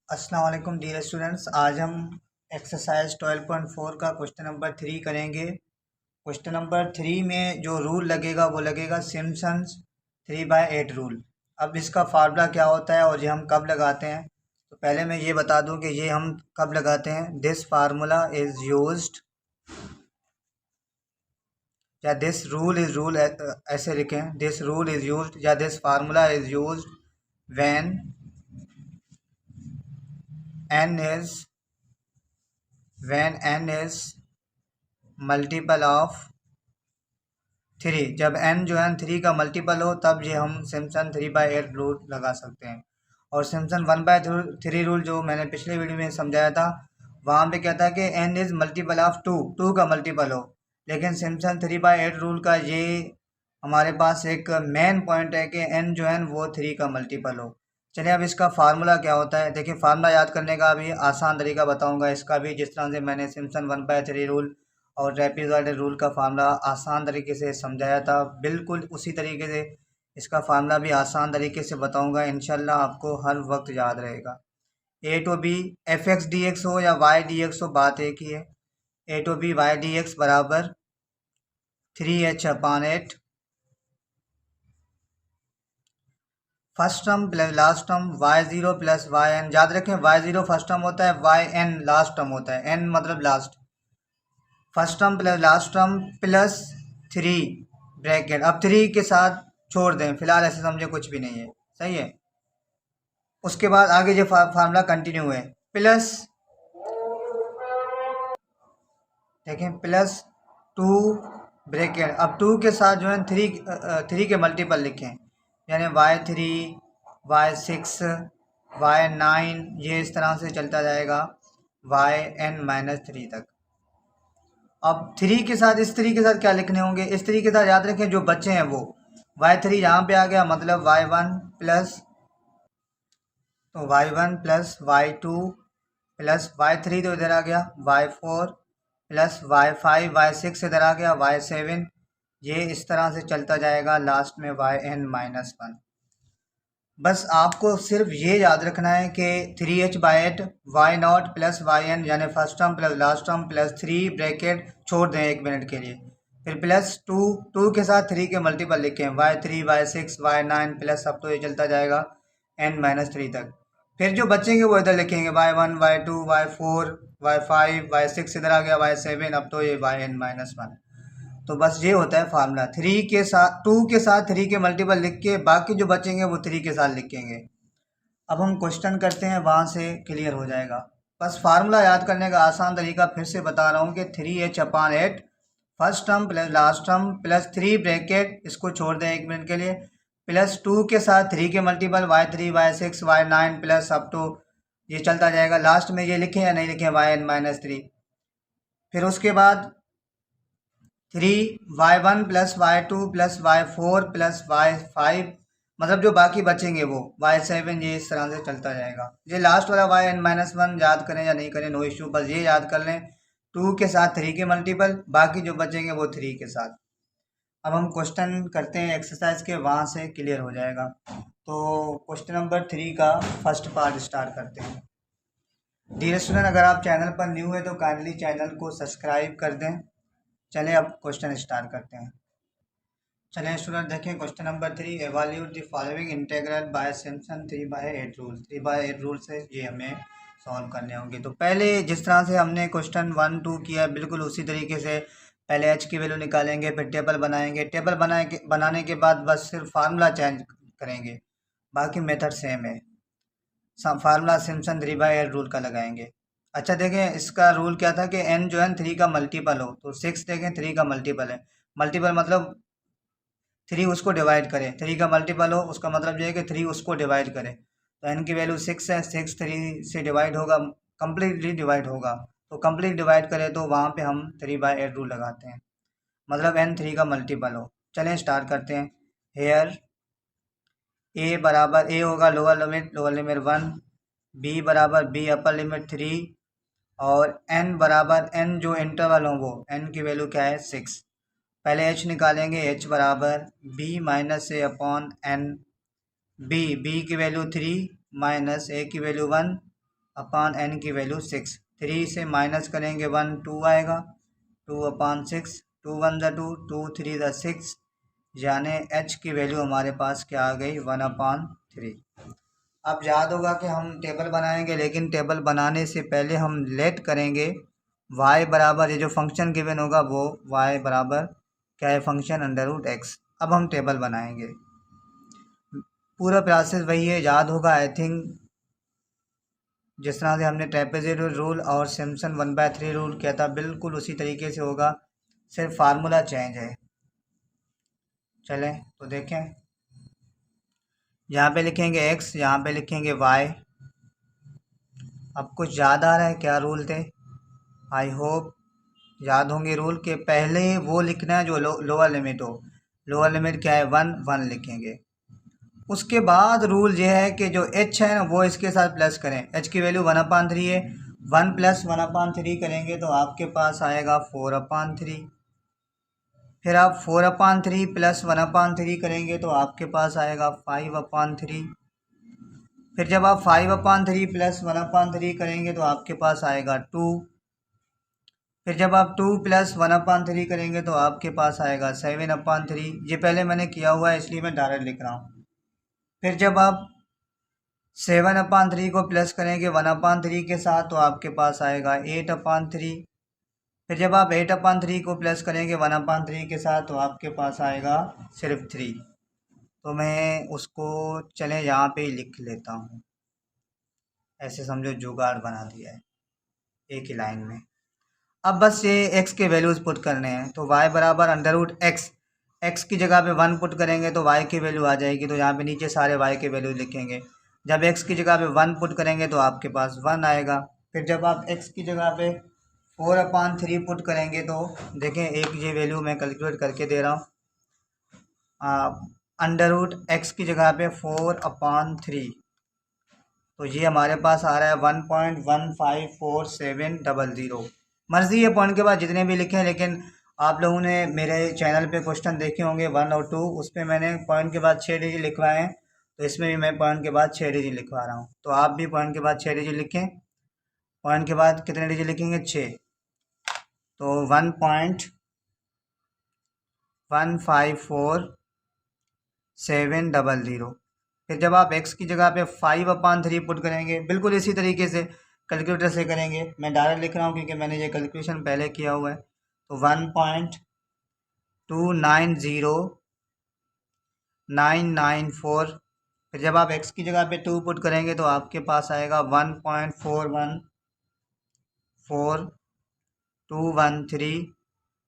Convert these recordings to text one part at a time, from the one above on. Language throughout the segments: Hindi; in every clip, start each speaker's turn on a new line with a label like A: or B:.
A: अस्सलाम वालेकुम डियर स्टूडेंट्स। आज हम एक्सरसाइज 12.4 का क्वेश्चन नंबर 3 करेंगे। क्वेश्चन नंबर 3 में जो रूल लगेगा वो लगेगा सिम्पसन्स 3/8 रूल। अब इसका फार्मूला क्या होता है और ये हम कब लगाते हैं, तो पहले मैं ये बता दूं कि ये हम कब लगाते हैं। दिस फार्मूला इज़ यूज्ड या दिस रूल इज़ रूल, ऐसे लिखें, दिस रूल इज़ यूज्ड या this formula is used when n is multiple of 3। जब n जो है 3 का मल्टीपल हो तब ये हम सिम्पसन 3/8 रूल लगा सकते हैं। और सिम्पसन 1/3 रूल जो मैंने पिछले वीडियो में समझाया था, वहाँ पे क्या था कि n इज़ मल्टीपल ऑफ 2 का मल्टीपल हो। लेकिन सिम्पसन 3/8 रूल का ये हमारे पास एक मेन पॉइंट है कि n जो है वो 3 का मल्टीपल हो। चलिए अब इसका फार्मूला क्या होता है, देखिए फार्मूला याद करने का भी आसान तरीका बताऊंगा इसका भी, जिस तरह से मैंने सिम्पसन 1/3 रूल और ट्रेपेजॉइडल रूल का फार्मूला आसान तरीके से समझाया था, बिल्कुल उसी तरीके से इसका फार्मूला भी आसान तरीके से बताऊंगा। इंशाल्लाह आपको हर वक्त याद रहेगा। A to B F X D X हो या वाई डी एक्स हो, बात एक ही है। A to B Y D x बराबर 3h/8 first term plus last term y0 plus Y N. याद रखें y0 फर्स्ट टर्म होता है, वाई एन लास्ट टर्म होता है, n मतलब last. First term plus last term plus 3 bracket, अब 3 के साथ छोड़ दें, फिलहाल ऐसे समझे कुछ भी नहीं है, सही है। उसके बाद आगे जो फार्मूला कंटिन्यू है, प्लस देखें प्लस 2 ब्रैकेट, अब 2 के साथ जो है 3 के मल्टीपल लिखें, यानी y3 y6 y9, ये इस तरह से चलता जाएगा yn-3 तक। अब 3 के साथ इस 3 के साथ क्या लिखने होंगे, इस 3 के साथ याद रखें जो बच्चे हैं वो y3 यहाँ पे आ गया, मतलब y1 प्लस, तो y1 plus y2 plus y3 तो इधर आ गया y4 प्लस y5 y6 इधर आ गया y7, ये इस तरह से चलता जाएगा लास्ट में yn-1। बस आपको सिर्फ ये याद रखना है कि 3h/8 y0 प्लस yn, यानी first term plus last term plus 3 bracket छोड़ दें 1 मिनट के लिए, फिर प्लस 2 के साथ 3 के मल्टीपल लिखें, y3 y6 y9 प्लस, अब तो ये चलता जाएगा n-3 तक। फिर जो बचेंगे वो इधर लिखेंगे y1 y2 y4 y5 y6 इधर आ गया y7, अब तो ये yn-1। तो बस ये होता है फार्मूला, 3 के साथ 2 के साथ 3 के मल्टीपल लिख के बाकी जो बचेंगे वो 3 के साथ लिखेंगे। अब हम क्वेश्चन करते हैं, वहाँ से क्लियर हो जाएगा। बस फार्मूला याद करने का आसान तरीका फिर से बता रहा हूँ कि 3h/8 first term plus last term plus 3 bracket, इसको छोड़ दें 1 मिनट के लिए, प्लस 2 के साथ 3 के multiple y3 y6 y9 plus, अब तो ये चलता जाएगा, लास्ट में ये लिखें या नहीं लिखें yn-3। फिर उसके बाद 3y1 plus y2 plus y4 plus y5, मतलब जो बाकी बचेंगे वो y7, ये इस तरह से चलता जाएगा। ये लास्ट वाला yn-1 याद करें या नहीं करें नो इशू, बस ये याद कर लें 2 के साथ 3 के मल्टीपल, बाकी जो बचेंगे वो 3 के साथ। अब हम क्वेश्चन करते हैं एक्सरसाइज के, वहाँ से क्लियर हो जाएगा। तो क्वेश्चन नंबर 3 का फर्स्ट पार्ट स्टार्ट करते हैं। डियर स्टूडेंट, अगर आप चैनल पर न्यू है तो काइंडली चैनल को सब्सक्राइब कर दें। चलें अब क्वेश्चन स्टार्ट करते हैं। चलें स्टूडेंट देखें question number 3, evaluate the following integral by Simpson 3/8 rule. 3/8 rule से ये हमें सॉल्व करने होंगे। तो पहले जिस तरह से हमने क्वेश्चन 1 2 किया बिल्कुल उसी तरीके से पहले h की वैल्यू निकालेंगे, फिर टेबल बनाएंगे, टेबल बनाने के बाद बस सिर्फ फार्मूला चेंज करेंगे, बाकी मेथड सेम है। फार्मूला सिम्पसन 3/8 रूल का लगाएंगे। अच्छा देखें इसका रूल क्या था कि n जो है 3 का मल्टीपल हो, तो 6 देखें 3 का मल्टीपल है, मल्टीपल मतलब 3 उसको डिवाइड करें, 3 का मल्टीपल हो उसका मतलब ये है कि 3 उसको डिवाइड करें, तो n की वैल्यू 6 है, 6 3 से डिवाइड होगा, कम्प्लीटली डिवाइड होगा, तो कम्प्लीट डिवाइड करें तो वहाँ पे हम 3/8 रूल लगाते हैं, मतलब n 3 का मल्टीपल हो। चलें स्टार्ट करते हैं। हेयर a बराबर a होगा लोअर लिमिट 1, b बराबर b अपर लिमिट 3, और n बराबर n जो इंटरवल हो वो n की वैल्यू क्या है 6। पहले h निकालेंगे, h बराबर b minus a upon n, b की वैल्यू 3 माइनस a की वैल्यू 1, अपान एन की वैल्यू 6। 3 से माइनस करेंगे 1, 2 आएगा। 2/6, 2 1 ज़ा 2, 2 3 ज़ा 6, यानी h की वैल्यू हमारे पास क्या आ गई 1/3। अब याद होगा कि हम टेबल बनाएंगे, लेकिन टेबल बनाने से पहले हम लेट करेंगे y बराबर, ये जो फंक्शन गिवन होगा वो y बराबर क्या है, फंक्शन √x। अब हम टेबल बनाएंगे, पूरा प्रोसेस वही है, याद होगा आई थिंक। जिस तरह से हमने ट्रेपेजॉइडल रूल और सिम्पसन 1/3 रूल किया था, बिल्कुल उसी तरीके से होगा, सिर्फ फार्मूला चेंज है। चलें तो देखें, यहाँ पे लिखेंगे x, यहाँ पे लिखेंगे y। अब कुछ याद आ रहा है क्या रूल थे? आई होप याद होंगे रूल के। पहले वो लिखना है जो लोअर लिमिट हो। लोअर लिमिट क्या है 1, 1 लिखेंगे। उसके बाद रूल ये है कि जो h है ना वो इसके साथ प्लस करें। h की वैल्यू 1/3 है, 1 + 1/3 करेंगे तो आपके पास आएगा 4/3। फिर आप 4/3 + 1/3 करेंगे तो आपके पास आएगा 5/3। फिर जब आप 5/3 + 1/3 करेंगे तो आपके पास आएगा 2। फिर जब आप 2 + 1/3 करेंगे तो आपके पास आएगा 7/3। ये पहले मैंने किया हुआ है इसलिए मैं डायरेक्ट लिख रहा हूँ। फिर जब आप 7/3 को प्लस करेंगे 1/3 के साथ तो आपके पास आएगा 8/3। फिर जब आप 8/3 को प्लस करेंगे 1/3 के साथ तो आपके पास आएगा सिर्फ 3। तो मैं उसको चलें यहाँ पे ही लिख लेता हूँ, ऐसे समझो जुगाड़ बना दिया है एक ही लाइन में। अब बस ये x के वैल्यूज़ पुट करने हैं, तो y बराबर √x। x की जगह पे 1 पुट करेंगे तो y की वैल्यू आ जाएगी, तो यहाँ पे नीचे सारे y के वैल्यू लिखेंगे। जब x की जगह पे 1 पुट करेंगे तो आपके पास 1 आएगा। फिर जब आप x की जगह पे 4/3 पुट करेंगे तो देखें, एक ये वैल्यू मैं कैलकुलेट करके दे रहा हूँ। √x की जगह पे 4/3, तो ये हमारे पास आ रहा है 1.154700। मर्ज़ी है पॉइंट के बाद जितने भी लिखे हैं, लेकिन आप लोगों ने मेरे चैनल पे क्वेश्चन देखे होंगे 1 और 2, उस पर मैंने पॉइंट के बाद 6 डिजिट लिखवाए हैं, तो इसमें भी मैं पॉइंट के बाद 6 डिजिट लिखवा रहा हूँ। तो आप भी पॉइंट के बाद 6 डिजिट लिखें। पॉइंट के बाद कितने डिजिट लिखेंगे? 6। तो 1.154700। फिर जब आप x की जगह पे 5/3 पुट करेंगे, बिल्कुल इसी तरीके से कैलकुलेटर से करेंगे, मैं डायरेक्ट लिख रहा हूँ क्योंकि मैंने ये कैलकुलेशन पहले किया हुआ है। तो 1.290994। फिर जब आप x की जगह पे 2 पुट करेंगे तो आपके पास आएगा 1.414213।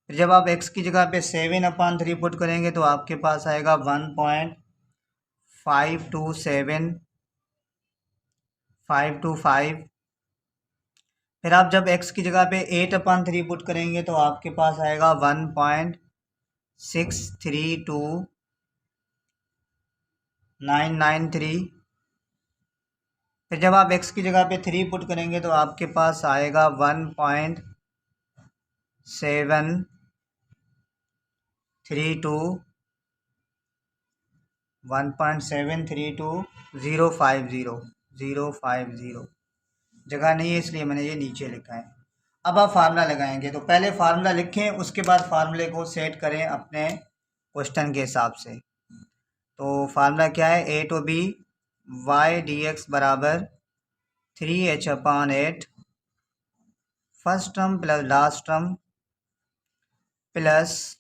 A: फिर जब आप x की जगह पे 7/3 पुट करेंगे तो आपके पास आएगा 1.527525। फिर आप जब x की जगह पे 8/3 पुट करेंगे तो आपके पास आएगा 1.632993। फिर जब आप x की जगह पे 3 पुट करेंगे तो आपके पास आएगा 1.732050। जगह नहीं है इसलिए मैंने ये नीचे लिखा है। अब आप फार्मूला लगाएंगे, तो पहले फार्मूला लिखें, उसके बाद फार्मूले को सेट करें अपने क्वेश्चन के हिसाब से। तो फार्मूला क्या है? a to b y dx बराबर 3h/8 first term plus last term plus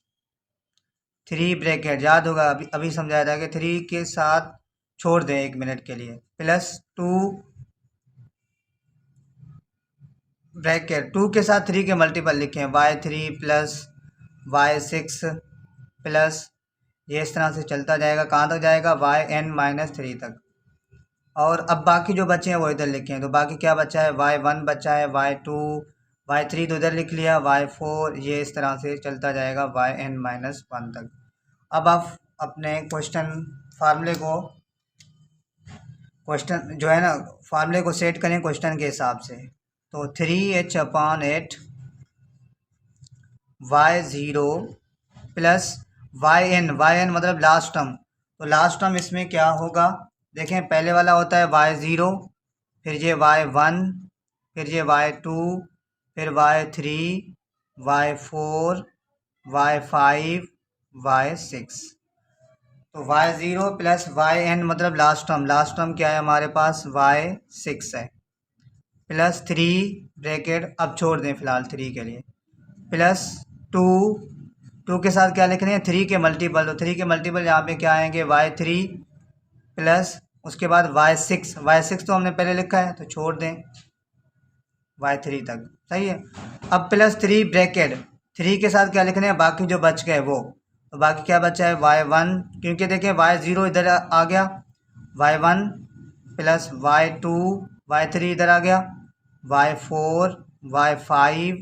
A: 3 bracket, याद होगा अभी समझाया था कि 3 के साथ छोड़ दें 1 मिनट के लिए, प्लस 2 ब्रैकेट, 2 के साथ 3 के मल्टीपल लिखें, y3 प्लस y6 प्लस, ये इस तरह से चलता जाएगा, कहाँ तक जाएगा? yn-3 तक। और अब बाकी जो बचे हैं वो इधर लिखें, तो बाकी क्या बचा है? y1 बचा है, y2, y3 तो इधर लिख लिया, y4, ये इस तरह से चलता जाएगा yn-1 तक। अब आप अपने फार्मूले जो है ना, फार्मूले को सेट करें क्वेश्चन के हिसाब से। तो 3h/8 y0 प्लस yn मतलब लास्ट टर्म, तो लास्ट टर्म इसमें क्या होगा? देखें, पहले वाला होता है y0, फिर ये y1, फिर ये y2, फिर y3, y4, y5, y6। तो y0 प्लस yn मतलब लास्ट टर्म क्या है हमारे पास, y6 है, प्लस 3 ब्रैकेट, अब छोड़ दें फिलहाल 3 के लिए, प्लस 2 के साथ क्या लिख रहे हैं, 3 के मल्टीपल, तो 3 के मल्टीपल यहाँ पे क्या आएंगे, y3 प्लस उसके बाद y6 तो हमने पहले लिखा है तो छोड़ दें y3 तक, सही है। अब प्लस 3 ब्रैकेट, 3 के साथ क्या लिखने हैं, बाकी जो बच गए वो, तो बाकी क्या बचा है y1, क्योंकि देखें y0 इधर आ गया, y1 प्लस y2, y3 इधर आ गया, y4, y5,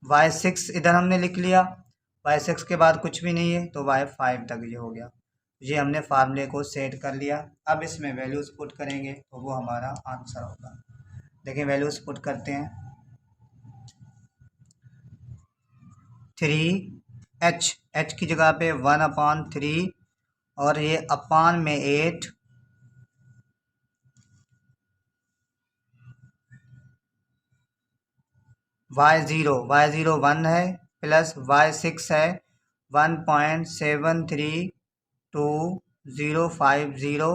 A: y6 इधर हमने लिख लिया, y6 के बाद कुछ भी नहीं है तो y5 तक ये हो गया। ये हमने फार्मूले को सेट कर लिया। अब इसमें वैल्यूज़ पुट करेंगे तो वो हमारा आंसर होगा। देखिए वैल्यूज़ पुट करते हैं, 3h की जगह पे 1/3 और ये अपान में 8, y0 1 है, प्लस y6 है 1.732050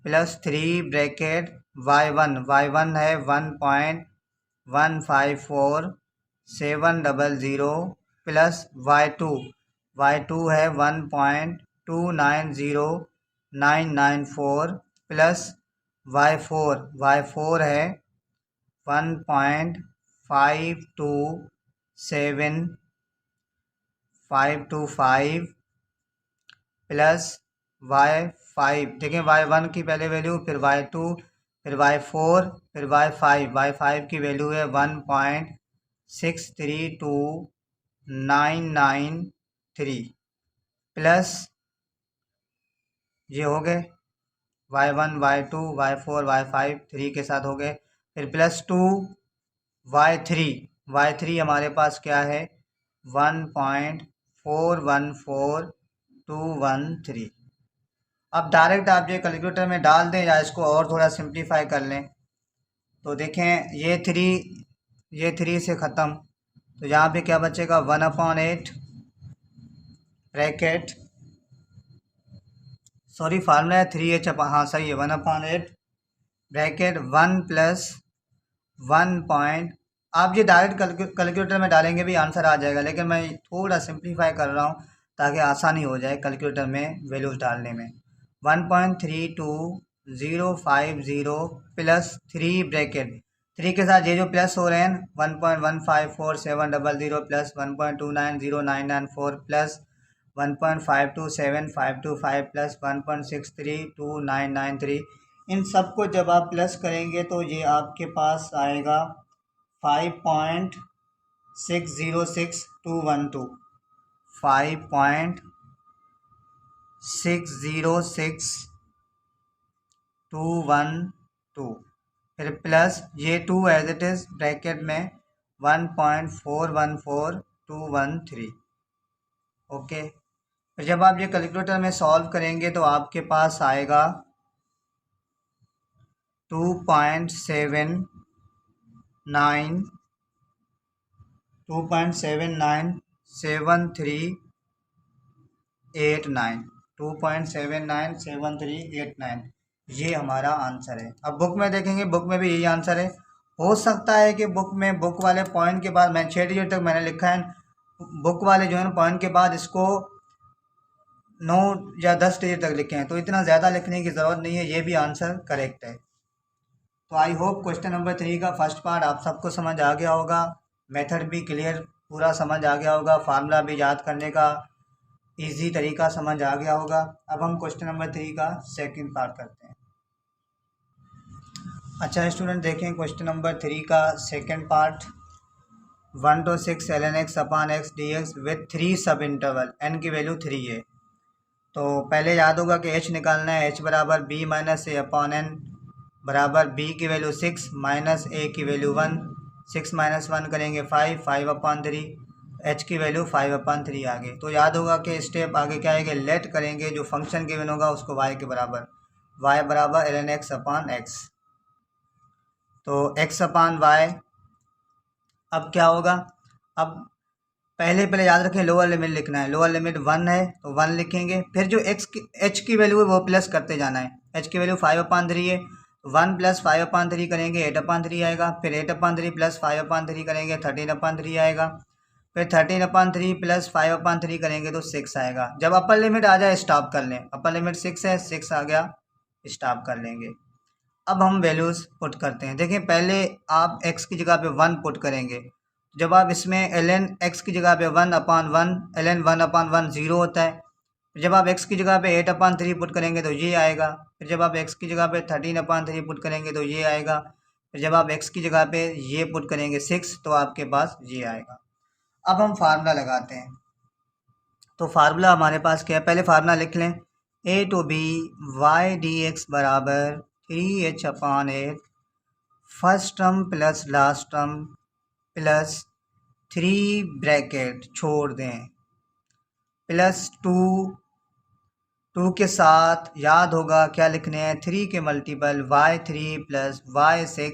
A: प्लस 3 ब्रैकेट y1 है 1.154700 प्लस y2 है 1.290994 प्लस y4 है 1.527525 प्लस y5, देखें y1 की पहले वैल्यू, फिर y2, फिर y4, फिर y5 की वैल्यू है 1.632993 प्लस ये हो गए y1, y2, y4, y5 3 के साथ हो गए, फिर प्लस 2 y3 हमारे पास क्या है 1.414213। अब डायरेक्ट आप ये कैलकुलेटर में डाल दें या इसको और थोड़ा सिंप्लीफाई कर लें, तो देखें ये 3 से ख़त्म, तो यहाँ पे क्या बचेगा 1/8 ब्रैकेट, सॉरी फार्मूला है 3h, हाँ सही है, 1/8 ब्रैकेट 1 प्लस 1 आप ये डायरेक्ट कैलकुलेटर में डालेंगे भी आंसर आ जाएगा, लेकिन मैं थोड़ा सिंप्लीफाई कर रहा हूँ ताकि आसानी हो जाए कैलकुलेटर में वैल्यूज़ डालने में। 1.32050 प्लस 3 ब्रैकेट, 3 के साथ ये जो प्लस हो रहे हैं 1.154700 प्लस 1.290994 प्लस 1.527525 प्लस 1.632993, इन सबको जब आप प्लस करेंगे तो ये आपके पास आएगा 5.606212, 5.606212, फिर प्लस ये 2 एज इट इज़ ब्रैकेट में 1.414213। ओके, फिर जब आप ये कैलकुलेटर में सॉल्व करेंगे तो आपके पास आएगा 2.797389, ये हमारा आंसर है। अब बुक में देखेंगे, बुक में भी यही आंसर है। हो सकता है कि बुक वाले पॉइंट के बाद, मैं 6 डिजिट तक मैंने लिखा है, बुक वाले जो है पॉइंट के बाद इसको 9 या 10 डिजिट तक लिखे हैं, तो इतना ज़्यादा लिखने की ज़रूरत नहीं है, ये भी आंसर करेक्ट है। तो आई होप क्वेश्चन नंबर 3 का फर्स्ट पार्ट आप सबको समझ आ गया होगा, मेथड भी क्लियर पूरा समझ आ गया होगा, फार्मूला भी याद करने का इजी तरीका समझ आ गया होगा। अब हम क्वेश्चन नंबर 3 का सेकंड पार्ट करते हैं। अच्छा स्टूडेंट, देखें क्वेश्चन नंबर 3 का second part, 1 to 6 ln x upon x dx with 3 सब इंटरवल, n की वैल्यू 3 है। तो पहले याद होगा कि h निकालना है, h बराबर b माइनस ए अपॉन n बराबर b की वैल्यू 6 माइनस a की वैल्यू 1, 6 माइनस 1 करेंगे 5/3, h की वैल्यू 5/3 आ गई। तो याद होगा कि स्टेप आगे क्या आएगा, लेट करेंगे, जो फंक्शन गिवन होगा उसको y के बराबर, y बराबर ln x अपान x। तो x अपान वाई, अब क्या होगा, अब पहले याद रखें लोअर लिमिट लिखना है, लोअर लिमिट 1 है तो 1 लिखेंगे, फिर जो h की वैल्यू है वो प्लस करते जाना है। h की वैल्यू 5/3 है, 1 प्लस 5/3 करेंगे 8/3 आएगा, फिर 8/3 प्लस 5/3 करेंगे 13/3 आएगा, फिर 13/3 प्लस 5/3 करेंगे तो 6 आएगा। जब अपर लिमिट आ जाए स्टॉप कर लें, अपर लिमिट 6 है, 6 आ गया स्टॉप कर लेंगे। अब हम वैल्यूज़ पुट करते हैं। देखिए पहले आप x की जगह पे 1 पुट करेंगे, जब आप इसमें ln x की जगह पे 1/1 ln 1/1 0 होता है। जब आप x की जगह पे 8/3 पुट करेंगे तो ये आएगा, फिर जब आप x की जगह पे 13/3 पुट करेंगे तो ये आएगा, फिर जब आप x की जगह पे ये पुट करेंगे 6 तो आपके पास ये आएगा। अब हम फार्मूला लगाते हैं, तो फार्मूला हमारे पास क्या है, पहले फार्मूला लिख लें, a to B Y D x बराबर 3h/8 first term plus last term plus 3 bracket छोड़ दें प्लस 2 के साथ याद होगा क्या लिखने हैं, 3 के multiple y3 plus y6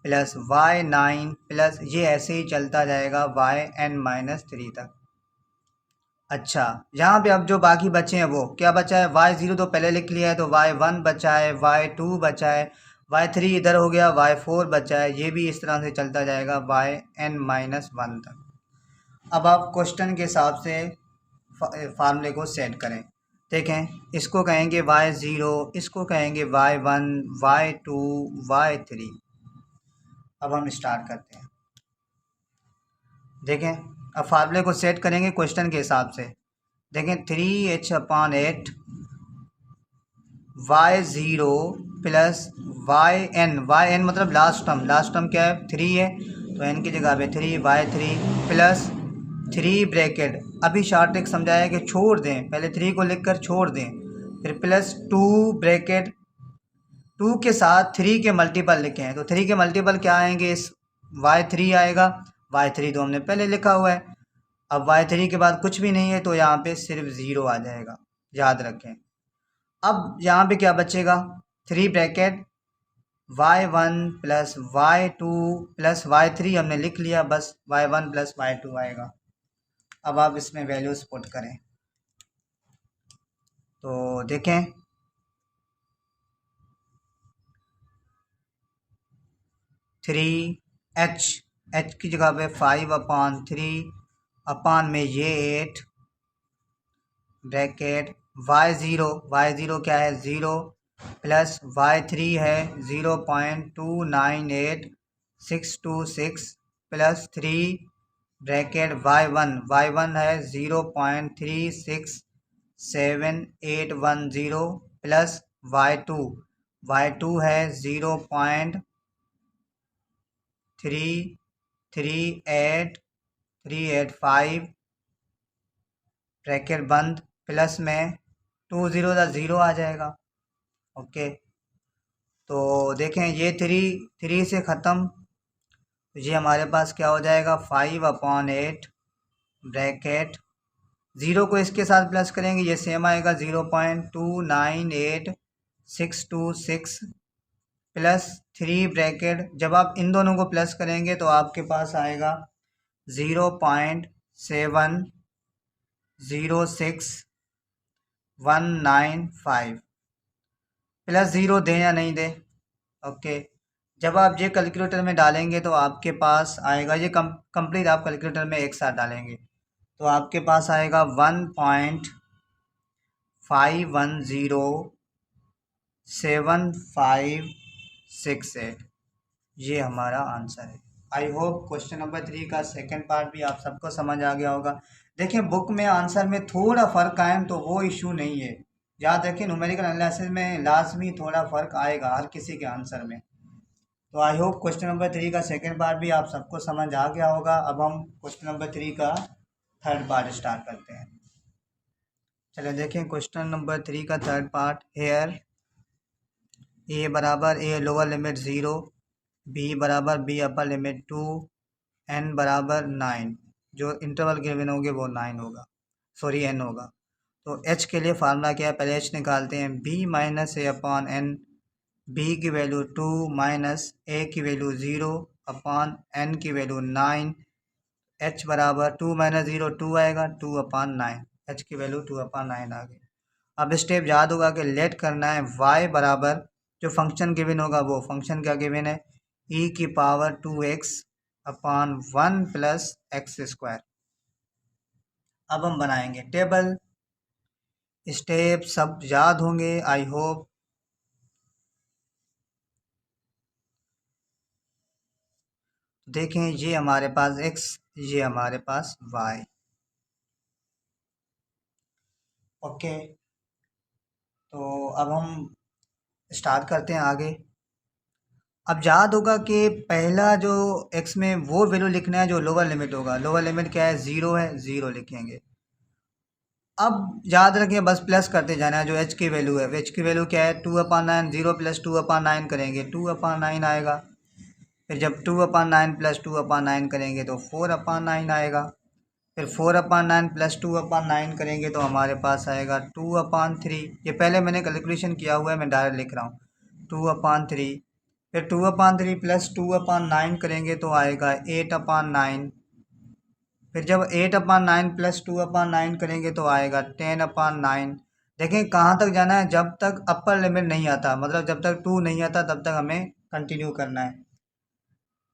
A: plus y9 plus ये ऐसे ही चलता जाएगा yn-3 तक। अच्छा, यहाँ पे अब जो बाकी बचे हैं वो क्या बचा है, y0 तो पहले लिख लिया है तो y1 बचा है, y2 बचा है, y3 इधर हो गया, y4 बचा है, ये भी इस तरह से चलता जाएगा yn-1 तक। अब आप क्वेश्चन के हिसाब से फार्मूले को सेट करें। देखें, इसको कहेंगे y0, इसको कहेंगे y1, y2, y3। अब हम स्टार्ट करते हैं। देखें, अब फार्मूले को सेट करेंगे क्वेश्चन के हिसाब से। देखें 3h/8 y0 प्लस yn मतलब लास्ट टर्म क्या है 3 है तो n की जगह पे 3 y3 प्लस 3 ब्रैकेट, अभी शॉर्ट ट्रिक समझाया कि छोड़ दें, पहले 3 को लिखकर छोड़ दें, फिर प्लस 2 ब्रैकेट, 2 के साथ 3 के मल्टीपल लिखे हैं तो 3 के मल्टीपल क्या आएंगे, इस y3 आएगा, y3 तो हमने पहले लिखा हुआ है। अब y3 के बाद कुछ भी नहीं है तो यहाँ पे सिर्फ 0 आ जाएगा, याद रखें। अब यहाँ पे क्या बचेगा, 3 bracket y1 plus y2 plus y3 हमने लिख लिया, बस y1 प्लस y2 आएगा। अब आप इसमें वैल्यूज पुट करें तो देखें, h की जगह पे 5/3 अपान में ये 8 ब्रैकेट y0 क्या है 0 प्लस y3 है 0.298626 प्लस 3 ब्रैकेट y1 है 0.367810 प्लस y2 है 0.385 ब्रैकेट बंद, प्लस में 2 0 0 आ जाएगा। ओके, तो देखें ये 3 से ख़त्म, ये हमारे पास क्या हो जाएगा 5/8 ब्रैकेट, 0 को इसके साथ प्लस करेंगे ये सेम आएगा 0.298626 प्लस 3 ब्रैकेट, जब आप इन दोनों को प्लस करेंगे तो आपके पास आएगा 0.70619 प्लस 0 दें या नहीं दें। ओके, जब आप ये कैलकुलेटर में डालेंगे तो आपके पास आएगा, ये कंप्लीट आप कैलकुलेटर में एक साथ डालेंगे तो आपके पास आएगा 1.5107568, ये हमारा आंसर है। आई होप क्वेश्चन नंबर 3 का सेकंड पार्ट भी आप सबको समझ आ गया होगा। देखिए बुक में आंसर में थोड़ा फ़र्क आए तो वो इशू नहीं है, याद रखिए न्यूमेरिकल एनालिसिस में लाजमी थोड़ा फ़र्क आएगा हर किसी के आंसर में। तो आई होप क्वेश्चन नंबर 3 का सेकंड पार्ट भी आप सबको समझ आ गया होगा। अब हम क्वेश्चन नंबर 3 का थर्ड पार्ट स्टार्ट करते हैं। चलिए देखें क्वेश्चन नंबर 3 का थर्ड पार्ट, हेयर ए बराबर ए लोअर लिमिट 0, बी बराबर बी अपर लिमिट 2, एन बराबर 9, जो इंटरवल गिवन होंगे वो 9 होगा, सॉरी एन होगा। तो एच के लिए फार्मूला क्या है, पहले एच निकालते हैं, बी माइनस ए अपॉन एन बी की वैल्यू 2 माइनस ए की वैल्यू 0 अपॉन एन की वैल्यू 9, एच बराबर 2 माइनस 0 2 आएगा, 2 अपॉन 9, एच की वैल्यू 2 अपॉन 9 आ गई। अब स्टेप याद होगा कि लेट करना है y बराबर जो फंक्शन गिवन होगा वो फंक्शन क्या गिवन है, e की power 2x upon 1 plus x square. अब हम बनाएंगे टेबल, स्टेप सब याद होंगे आई होप। देखें ये हमारे पास x, ये हमारे पास y। ओके, तो अब हम स्टार्ट करते हैं आगे। अब याद होगा कि पहला जो x में वो वैल्यू लिखना है जो लोअर लिमिट होगा। लोअर लिमिट क्या है, 0 है, 0 लिखेंगे। अब याद रखें बस प्लस करते जाना है। जो h की वैल्यू है, h की वैल्यू क्या है, 2/9, 0 प्लस 2/9 करेंगे 2/9 आएगा। फिर जब 2/9 प्लस 2/9 करेंगे तो 4/9 आएगा। फिर 4/9 प्लस 2/9 करेंगे तो हमारे पास आएगा 2/3। ये पहले मैंने कैलकुलेशन किया हुआ है, मैं डायरेक्ट लिख रहा हूँ 2/3। फिर 2/3 प्लस 2/9 करेंगे तो आएगा 8/9। फिर जब 8/9 प्लस 2/9 करेंगे तो आएगा 10/9। देखें कहाँ तक जाना है, जब तक अपर लिमिट नहीं आता, मतलब जब तक 2 नहीं आता तब तक हमें कंटिन्यू करना है।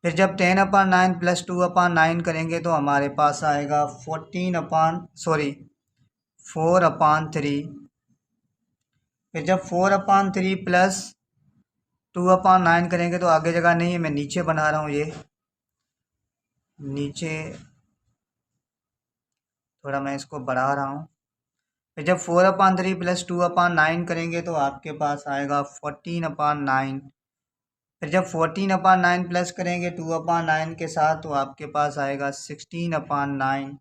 A: फिर जब 10/9 प्लस 2/9 करेंगे तो हमारे पास आएगा 4/3। फिर जब 4/3 प्लस 2/9 करेंगे तो आगे जगह नहीं है, मैं नीचे बना रहा हूँ, ये नीचे थोड़ा मैं इसको बढ़ा रहा हूँ। फिर जब 4/3 प्लस 2/9 करेंगे तो आपके पास आएगा 14/9। फिर जब 14/9 प्लस करेंगे 2/9 के साथ तो आपके पास आएगा 16/9।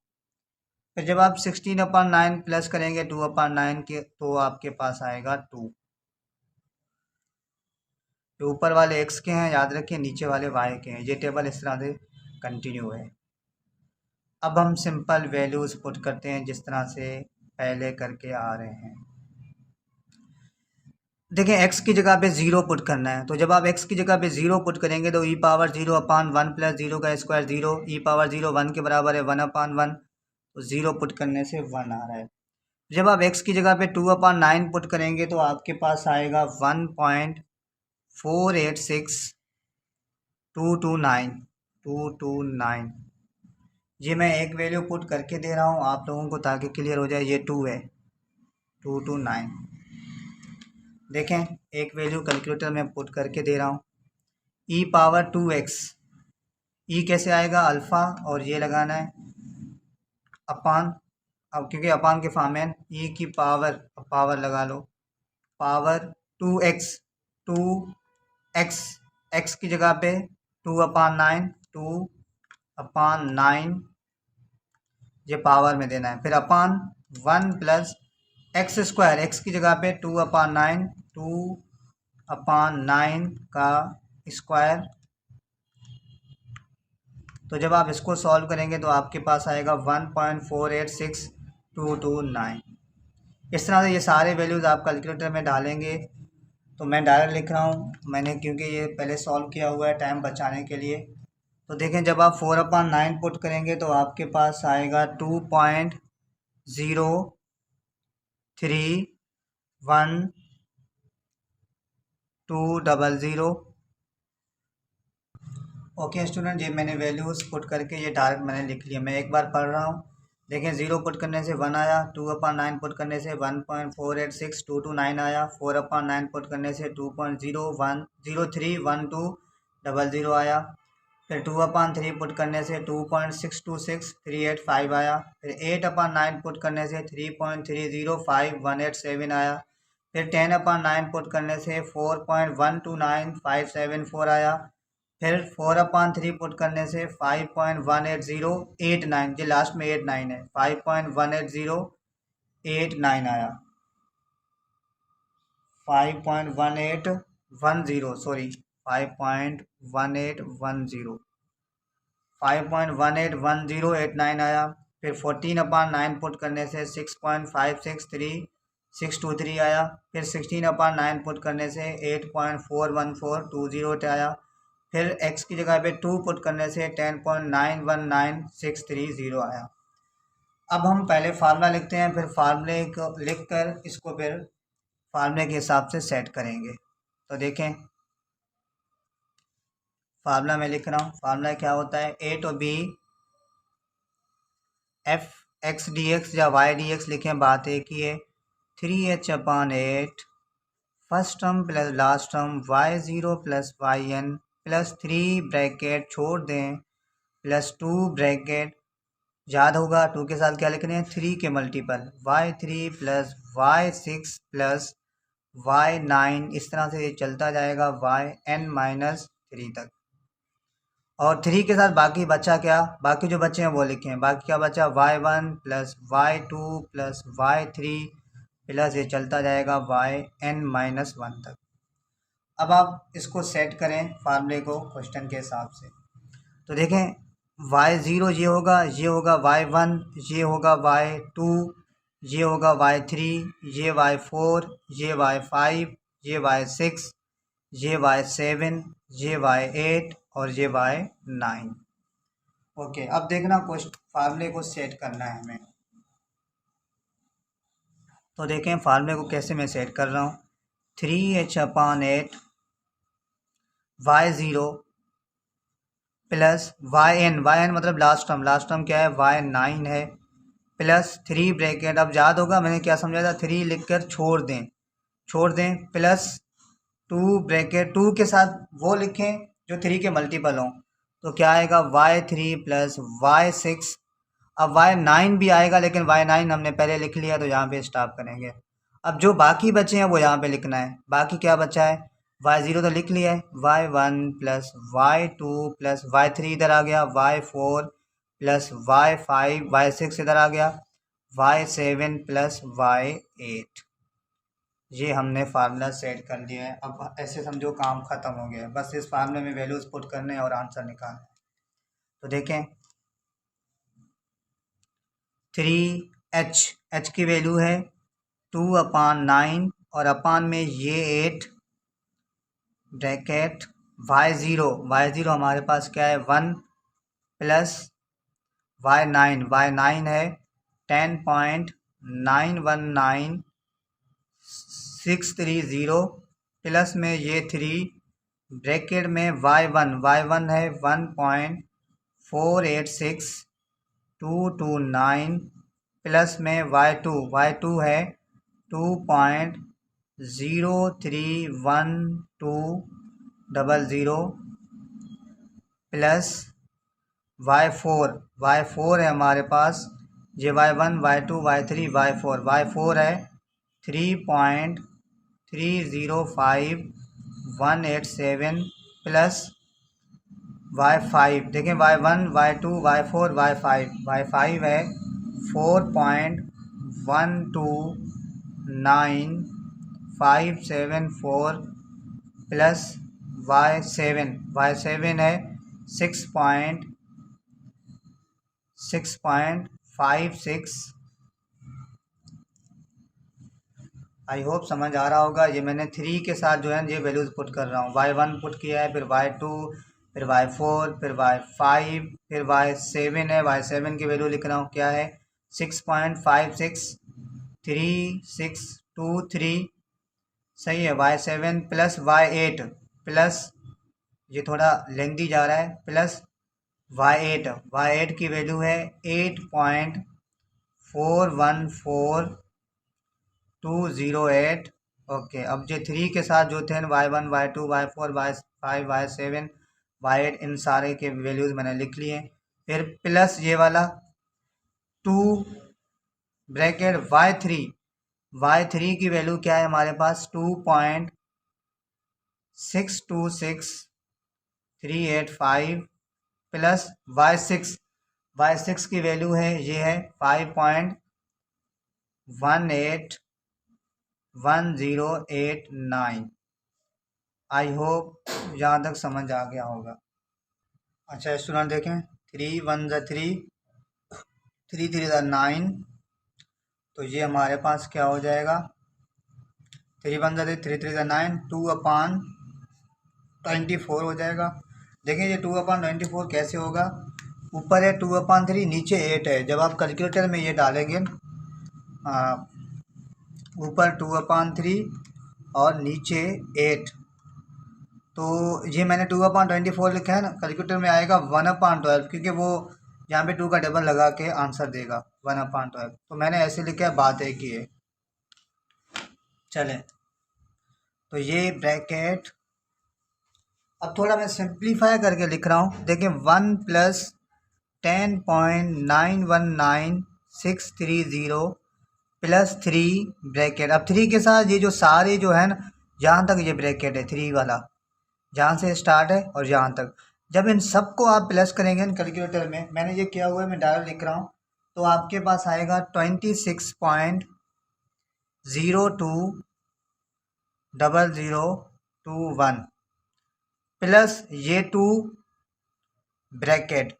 A: फिर जब आप 16/9 प्लस करेंगे 2/9 के तो आपके पास आएगा 2। जो ऊपर वाले x के हैं याद रखिए, नीचे वाले y के हैं। ये टेबल इस तरह से कंटिन्यू है। अब हम सिंपल वैल्यूज़ पुट करते हैं जिस तरह से पहले करके आ रहे हैं। देखें x की जगह पे 0 पुट करना है, तो जब आप x की जगह पे 0 पुट करेंगे तो e⁻0/1 प्लस 0 का स्क्वायर 0, e⁻0 1 के बराबर है 1/1, तो 0 पुट करने से 1 आ रहा है। जब आप x की जगह पे 2/9 पुट करेंगे तो आपके पास आएगा 1.486229। ये मैं एक वैल्यू पुट करके दे रहा हूँ आप लोगों को ताकि क्लियर हो जाए। ये 2 है, 229। देखें एक वैल्यू कैलकुलेटर में पुट करके दे रहा हूँ, e⁻2x। ई कैसे आएगा, अल्फ़ा, और ये लगाना है अपान। अब क्योंकि अपान के फॉर्म में ई की पावर लगा लो, पावर 2x, 2x, x की जगह पे 2/9, 2/9 ये पावर में देना है। फिर अपान 1 प्लस एक्स स्क्वायर, एक्स की जगह पे 2/9, 2/9 का स्क्वायर। तो जब आप इसको सॉल्व करेंगे तो आपके पास आएगा 1.486229। इस तरह से ये सारे वैल्यूज़ आप कैलकुलेटर में डालेंगे। तो मैं डायरेक्ट लिख रहा हूँ मैंने, क्योंकि ये पहले सॉल्व किया हुआ है टाइम बचाने के लिए। तो देखें जब आप 4/9 पुट करेंगे तो आपके पास आएगा 2.0312200। ओके स्टूडेंट, ये मैंने वैल्यूज़ पुट करके ये डायरेक्ट मैंने लिख लिया। मैं एक बार पढ़ रहा हूँ। देखें 0 पुट करने से 1 आया, 2/9 पुट करने से 1.486229 आया, 4/9 पुट करने से 2.031231200 आया। फिर 2/3 पुट करने से 2.626385 आया। फिर 8/9 पुट करने से 3.305187 आया। फिर 10/9 पुट करने से 4.129574 आया। फिर 4/3 पुट करने से 5.18089, जो लास्ट में 89 है, 5.18089 आया। 5.1810 सॉरी 5.181089 आया। फिर 14/9 पुट करने से 6.5633 623 आया। फिर 16/9 पुट करने से 8.41420 आया। फिर x की जगह पे 2 पुट करने से 10.919630 आया। अब हम पहले फार्मूला लिखते हैं, फिर फार्मूले को लिख कर इसको फिर फार्मूले के हिसाब से सेट करेंगे। तो देखें, फार्मूला मैं लिख रहा हूँ। फार्मूला क्या होता है, a to b f x dx या y dx लिखें, बात एक ही है। 3h/8 first term plus last term y0 plus yn plus 3 bracket छोड़ दें प्लस 2 ब्रैकेट, याद होगा 2 के साथ क्या लिखने हैं, 3 के multiple y3 plus y6 plus y9, इस तरह से ये चलता जाएगा yn-3 तक। और 3 के साथ बाकी बचा क्या, बाकी जो बचे हैं वो लिखें। बाकी क्या बचा, y1 plus y2 plus y3 plus ये चलता जाएगा yn-1 तक। अब आप इसको सेट करें फार्मूले को क्वेश्चन के हिसाब से। तो देखें, y0 ये होगा y1, ये होगा y2, ये होगा y3, ये y4, ये y5, ये y6, ये y7, ये y8 और ये y9। ओके, अब देखना क्वेश्चन फार्मूले को सेट करना है हमें। तो देखें फार्मूले को कैसे मैं सेट कर रहा हूँ। 3h/8 y0 प्लस yn मतलब लास्ट टर्म क्या है, y9 है, प्लस 3 ब्रैकेट, अब याद होगा मैंने क्या समझा था, 3 लिखकर छोड़ दें प्लस 2 ब्रैकेट, 2 के साथ वो लिखें जो 3 के मल्टीपल हों। तो क्या आएगा, y3 प्लस y6। अब y9 भी आएगा, लेकिन y9 हमने पहले लिख लिया तो यहाँ पे स्टॉप करेंगे। अब जो बाकी बचे हैं वो यहाँ पे लिखना है। बाकी क्या बचा है, y0 तो लिख लिया है, y1 plus y2 plus y3 इधर आ गया, y4 प्लस y5, y6 इधर आ गया, y7 प्लस y8। ये हमने फार्मूला सेट कर लिया है। अब ऐसे समझो काम ख़त्म हो गया है, बस इस फार्मूले में वैल्यूज़ पुट करने और आंसर निकालना है। तो देखें, 3h की वैल्यू है 2/9 और अपान में ये 8 ब्रैकेट y0 हमारे पास क्या है 1 प्लस y9 है 10.919630 प्लस में ये 3 ब्रैकेट में y1 है 1.486229 प्लस में y2 है 2.031200 प्लस y4 है हमारे पास, ये y1 y2 y3 y4 है 3.305187 प्लस y5, देखें y1 y2 y4 y5 है 4.129574 प्लस y7 है 6.56। आई होप समझ आ रहा होगा। ये मैंने 3 के साथ जो है ये वैल्यूज़ पुट कर रहा हूँ। y1 पुट किया है, फिर y2, फिर y4, फिर y5, फिर y7 है, y7 की वैल्यू लिख रहा हूँ, क्या है 6.563623, सही है y7 प्लस y8 प्लस, ये थोड़ा लेंदी जा रहा है, प्लस y8 की वैल्यू है 8.414208। ओके, अब जो 3 के साथ जो थे y1 y2 y4 y5 y7 y8, इन सारे के वैल्यूज़ मैंने लिख लिए। फिर प्लस ये वाला 2 ब्रैकेट y3 की वैल्यू क्या है हमारे पास 2.626385 प्लस y6 की वैल्यू है, ये है 5.181089। आई होप यहाँ तक समझ आ गया होगा। अच्छा स्टूडेंट देखें, 3 1 3, 3 3 9, तो ये हमारे पास क्या हो जाएगा 3 वन ज़ा 3, 3 ज़ा 9, 2/24 हो जाएगा। देखिए ये 2/24 कैसे होगा, ऊपर है 2/3, नीचे 8 है। जब आप कैलकुलेटर में ये डालेंगे ऊपर 2/3 और नीचे 8, तो ये मैंने 2/24 लिखा है ना, कैलकुलेटर में आएगा 1/12, क्योंकि वो यहाँ पे 2 का डबल लगा के आंसर देगा 1/12। तो मैंने ऐसे लिखा है, बात एक ही है। चलें, तो ये ब्रैकेट अब थोड़ा मैं सिंप्लीफाई करके लिख रहा हूँ। देखिए 1 + 10.919630 + 3 ब्रैकेट। अब 3 के साथ ये जो सारे जो है ना, जहाँ तक ये ब्रैकेट है 3 वाला, जहाँ से स्टार्ट है और यहाँ तक, जब इन सबको आप प्लस करेंगे कैलकुलेटर में, मैंने ये किया हुआ है, मैं डायरेक्ट लिख रहा हूँ, तो आपके पास आएगा 26.00021 प्लस ये 2 ब्रैकेट।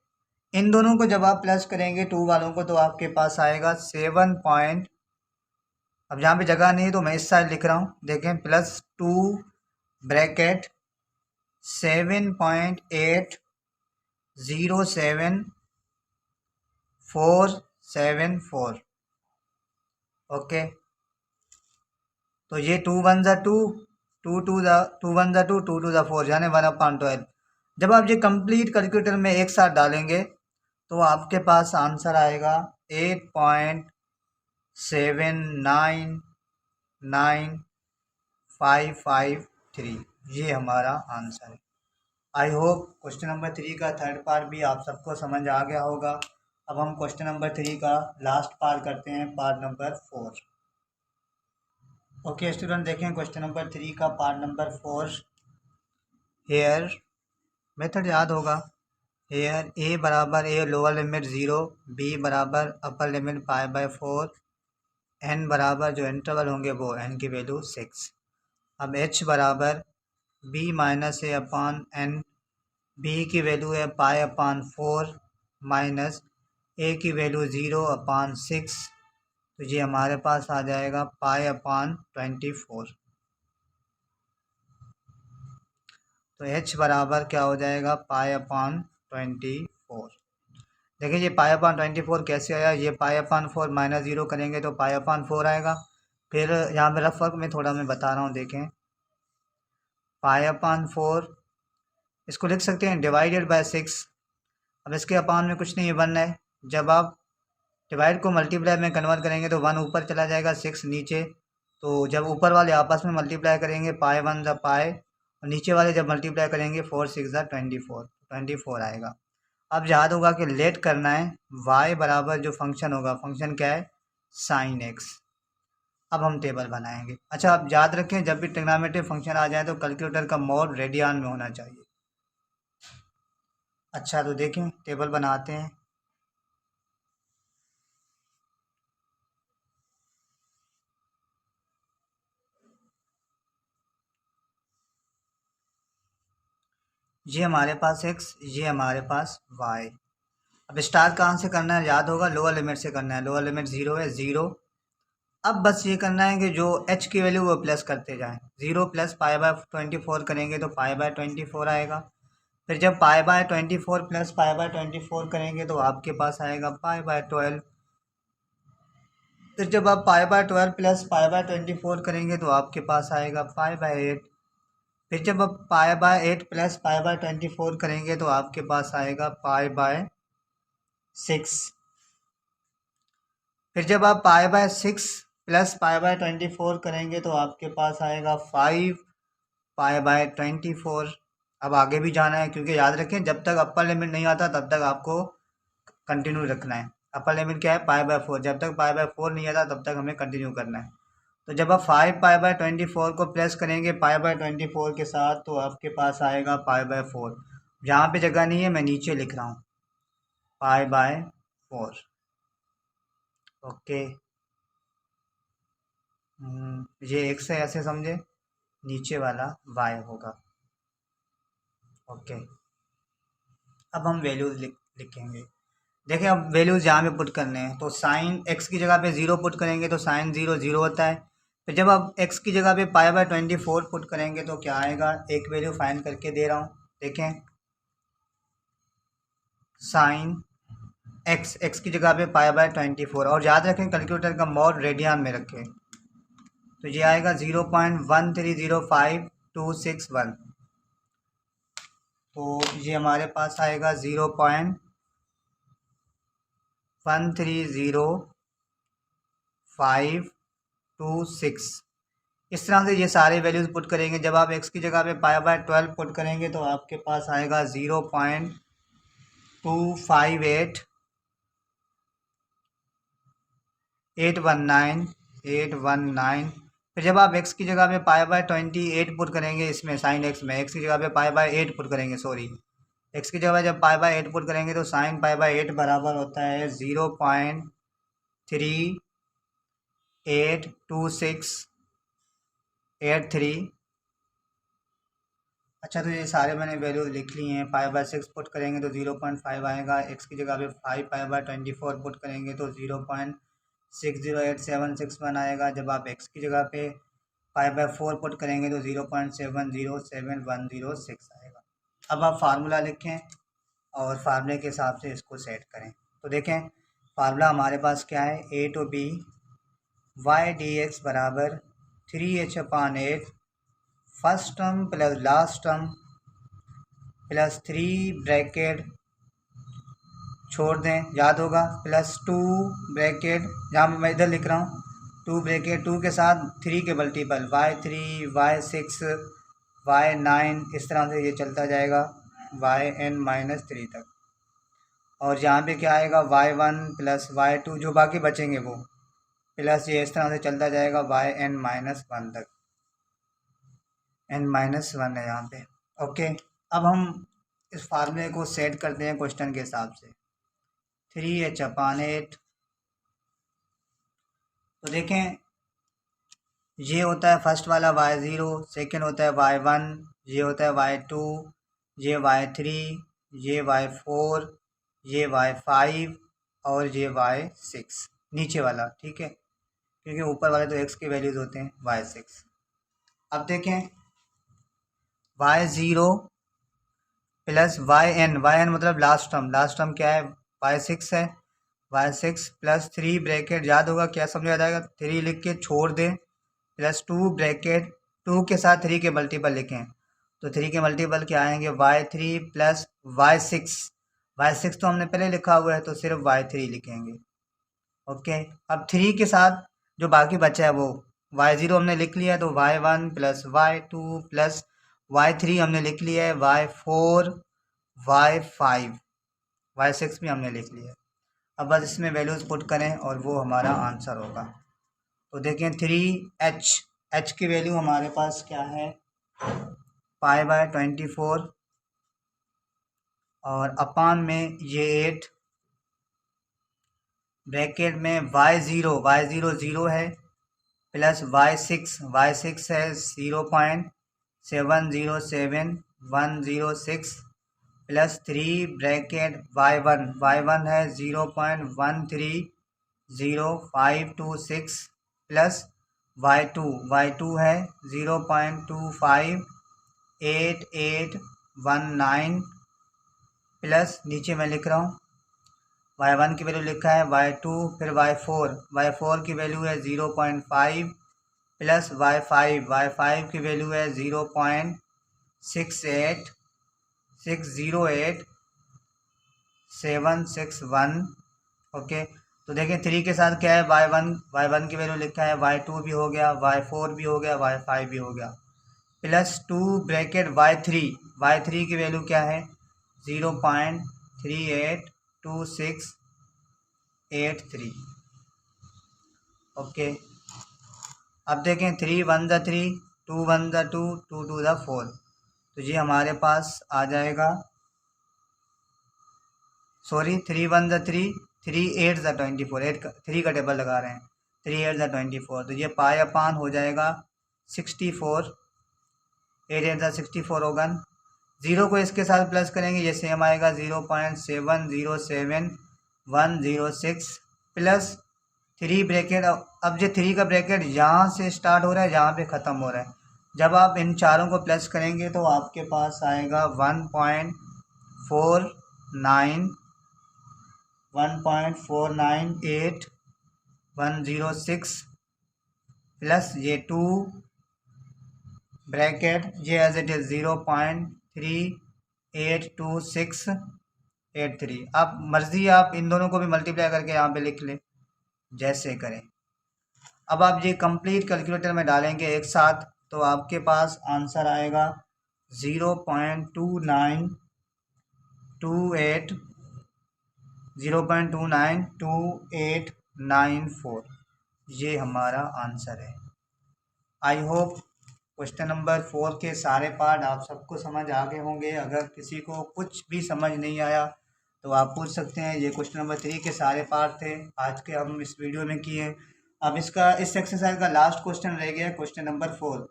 A: इन दोनों को जब आप प्लस करेंगे 2 वालों को, तो आपके पास आएगा 7 पॉइंट, अब जहाँ पे जगह नहीं है तो मैं इस साइड लिख रहा हूँ, देखें, +2 ब्रैकेट 7.807474। ओके, तो ये 2 वन ज़ा 2, 2 वन ज़ा 2, 2 ज़ा 4, यानी 1/12। जब आप ये कंप्लीट कैलकुलेटर में एक साथ डालेंगे तो आपके पास आंसर आएगा 8.799553। ये हमारा आंसर है। आई होप क्वेश्चन नंबर 3 का थर्ड पार्ट भी आप सबको समझ आ गया होगा। अब हम क्वेश्चन नंबर 3 का लास्ट पार्ट करते हैं, पार्ट नंबर 4। ओके स्टूडेंट, देखें क्वेश्चन नंबर 3 का पार्ट नंबर 4। हेयर मेथड याद होगा। हेयर a बराबर a लोअर लिमिट 0, b बराबर अपर लिमिट π/4, n बराबर जो इंटरवल होंगे वो n की वैल्यू 6। अब h बराबर b - a/n, b की वैल्यू है π/4 माइनस a की वैल्यू 0/6, तो ये हमारे पास आ जाएगा π/24। तो h बराबर क्या हो जाएगा, π/24। देखिए ये π/24 कैसे आया, ये π/4 माइनस 0 करेंगे तो π/4 आएगा। फिर यहाँ पे रफ वर्क में थोड़ा मैं बता रहा हूँ, देखें π/4 इसको लिख सकते हैं डिवाइडेड बाय 6। अब इसके अपान में कुछ नहीं बनना है, जब आप डिवाइड को मल्टीप्लाई में कन्वर्ट करेंगे तो 1 ऊपर चला जाएगा, 6 नीचे। तो जब ऊपर वाले आपस में मल्टीप्लाई करेंगे π1 ज़ा π, और नीचे वाले जब मल्टीप्लाई करेंगे 4 6 ज़ा 24 आएगा। अब याद होगा कि लेट करना है, y बराबर जो फंक्शन होगा, फंक्शन क्या है, sin x। अब हम टेबल बनाएंगे। अच्छा, आप याद रखें, जब भी ट्रिग्नोमेट्रिक फंक्शन आ जाए तो कैलकुलेटर का मोड रेडियन में होना चाहिए। अच्छा, तो देखें टेबल बनाते हैं। ये हमारे पास x, ये हमारे पास y। अब स्टार्ट कहाँ से करना है, याद होगा लोअर लिमिट से करना है। लोअर लिमिट 0 है, 0। अब बस ये करना है कि जो h की वैल्यू वो प्लस करते जाएं। 0 + π/24 करेंगे तो π/24 आएगा। फिर जब π/24 + π/24 करेंगे तो आपके पास आएगा π/12। फिर जब आप π/12 + π/24 करेंगे तो आपके पास आएगा π/8। फिर जब आप π/8 + π/24 करेंगे तो आपके पास आएगा π/6। फिर जब आप π/6 + π/24 करेंगे तो आपके पास आएगा 5 π/24। अब आगे भी जाना है, क्योंकि याद रखें जब तक अपर लिमिट नहीं आता तब तक आपको कंटिन्यू रखना है। अपर लिमिट क्या है, π/4, जब तक π/4 नहीं आता तब तक हमें कंटिन्यू करना है। तो जब आप 5 π/24 को प्लस करेंगे π/24 के साथ तो आपके पास आएगा π/4। जहाँ पे जगह नहीं है मैं नीचे लिख रहा हूँ π/4। ओके, ये x है, ऐसे समझे, नीचे वाला y होगा। ओके, अब हम वैल्यूज लिखेंगे। देखिए अब वैल्यूज यहाँ पे पुट करने हैं, तो साइन x की जगह पे 0 पुट करेंगे तो साइन 0 0 होता है। तो जब आप x की जगह पे π/24 पुट करेंगे तो क्या आएगा, एक वैल्यू फाइंड करके दे रहा हूँ, देखें साइन x की जगह पे π/24, और याद रखें कैलकुलेटर का मोड रेडियन में रखें, तो ये आएगा 0.1305261। तो ये हमारे पास आएगा 0.13052 इस तरह से ये सारे वैल्यूज पुट करेंगे। जब आप x की जगह पे π/12 पुट करेंगे तो आपके पास आएगा 0.258819। फिर जब आप x की जगह पे π/28 पुट करेंगे, इसमें साइन x में x की जगह पे π/8 पुट करेंगे, सॉरी x की जगह जब π/8 पुट करेंगे तो साइन π/8 बराबर होता है 0.382683। अच्छा, तो ये सारे मैंने वैल्यूज लिख ली हैं। 5/6 पुट करेंगे तो 0.5 आएगा, x की जगह पे 5 π/24 पुट करेंगे तो 0.608761 आएगा। जब आप x की जगह पे 5/4 पुट करेंगे तो 0.707106 आएगा। अब आप फार्मूला लिखें और फार्मूले के हिसाब से इसको सेट करें। तो देखें फार्मूला हमारे पास क्या है, a to b y dx बराबर 3h/8 first term plus last term plus 3 bracket छोड़ दें, याद होगा, प्लस 2 ब्रैकेट, जहाँ मैं इधर लिख रहा हूँ 2 ब्रैकेट 2 के साथ 3 के मल्टीपल y3 y6 y9, इस तरह से ये चलता जाएगा yn-3 तक। और यहाँ पे क्या आएगा, y1 प्लस y2 जो बाकी बचेंगे वो, प्लस ये इस तरह से चलता जाएगा yn-1 तक, n-1 है यहाँ पे। ओके, अब हम इस फार्मूले को सेट करते हैं क्वेश्चन के हिसाब से। 3h/8, तो देखें ये होता है फर्स्ट वाला y0, सेकेंड होता है y1, ये होता है y2, ये y3, ये y4, ये y5 और ये y6 नीचे वाला, ठीक है, क्योंकि ऊपर वाले तो x के वैल्यूज होते हैं y6। अब देखें y0 प्लस yn मतलब लास्ट टर्म क्या है, y6 है, y6 प्लस 3 ब्रैकेट, याद होगा क्या समझा जाएगा, 3 लिख के छोड़ दें, प्लस 2 ब्रैकेट 2 के साथ 3 के मल्टीपल लिखें, तो 3 के मल्टीपल क्या आएंगे, y3 प्लस y6 तो हमने पहले लिखा हुआ है तो सिर्फ y3 लिखेंगे। ओके, अब 3 के साथ जो बाकी बचा है वो y0 हमने लिख लिया है, तो y1 plus y2 plus y3 हमने लिख लिया है, y4 y5 y6 भी हमने लिख लिया है। अब बस इसमें वैल्यूज पुट करें और वो हमारा आंसर होगा। तो देखें 3h की वैल्यू हमारे पास क्या है, π/24 और अपान में ये 8 ब्रैकेट में y0 0 है, प्लस y6 है 0.707106 प्लस 3 ब्रैकेट y1 है 0.130526 प्लस y2 है 0.258819 प्लस नीचे मैं लिख रहा हूँ y1 की वैल्यू लिखा है, y2 फिर y4 की वैल्यू है 0.5 प्लस y5 की वैल्यू है 0.608761। ओके, तो देखें 3 के साथ क्या है, y1 की वैल्यू लिखा है, y2 भी हो गया, y4 भी हो गया, y5 भी हो गया, प्लस 2 ब्रैकेट y3 की वैल्यू क्या है 0.382683। ओके, अब देखें 3 1 ज़ा 3, 2 1 ज़ा 2, 2 2 ज़ा 4, तो ये हमारे पास आ जाएगा, सॉरी 3 1 ज़ा 3, 3 8 ज़ा 24, 3 का टेबल लगा रहे हैं, 3 8 ज़ा 24, तो ये π/, हो जाएगा 64, 8 8 ज़ा 64 होगा। 0 को इसके साथ प्लस करेंगे, ये सेम आएगा 0.707106 प्लस 3 ब्रैकेट, अब जो 3 का ब्रैकेट यहाँ से स्टार्ट हो रहा है, यहाँ पे ख़त्म हो रहा है। जब आप इन चारों को प्लस करेंगे तो आपके पास आएगा 1.49106 प्लस ये 2 ब्रैकेट ये एज इट इज़ 0.382683। आप मर्ज़ी आप इन दोनों को भी मल्टीप्लाई करके यहाँ पे लिख लें, जैसे करें। अब आप ये कंप्लीट कैलकुलेटर में डालेंगे एक साथ तो आपके पास आंसर आएगा 0.292894। ये हमारा आंसर है। आई होप क्वेश्चन नंबर 4 के सारे पार्ट आप सबको समझ आ गए होंगे। अगर किसी को कुछ भी समझ नहीं आया तो आप पूछ सकते हैं। ये क्वेश्चन नंबर 3 के सारे पार्ट थे आज के हम इस वीडियो में किए। अब इसका इस एक्सरसाइज का लास्ट क्वेश्चन रह गया क्वेश्चन नंबर 4।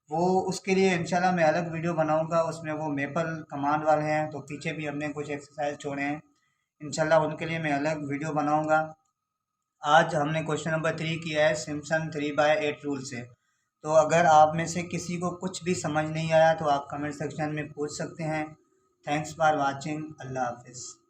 A: वो उसके लिए इंशाल्लाह मैं अलग वीडियो बनाऊंगा। उसमें वो मेपल कमांड वाले हैं तो पीछे भी हमने कुछ एक्सरसाइज छोड़े हैं, इंशाल्लाह उनके लिए मैं अलग वीडियो बनाऊंगा। आज हमने क्वेश्चन नंबर 3 किया है सिम्पसन 3/8 रूल से। तो अगर आप में से किसी को कुछ भी समझ नहीं आया तो आप कमेंट सेक्शन में पूछ सकते हैं। Thanks for watching. अल्लाह हाफिज़।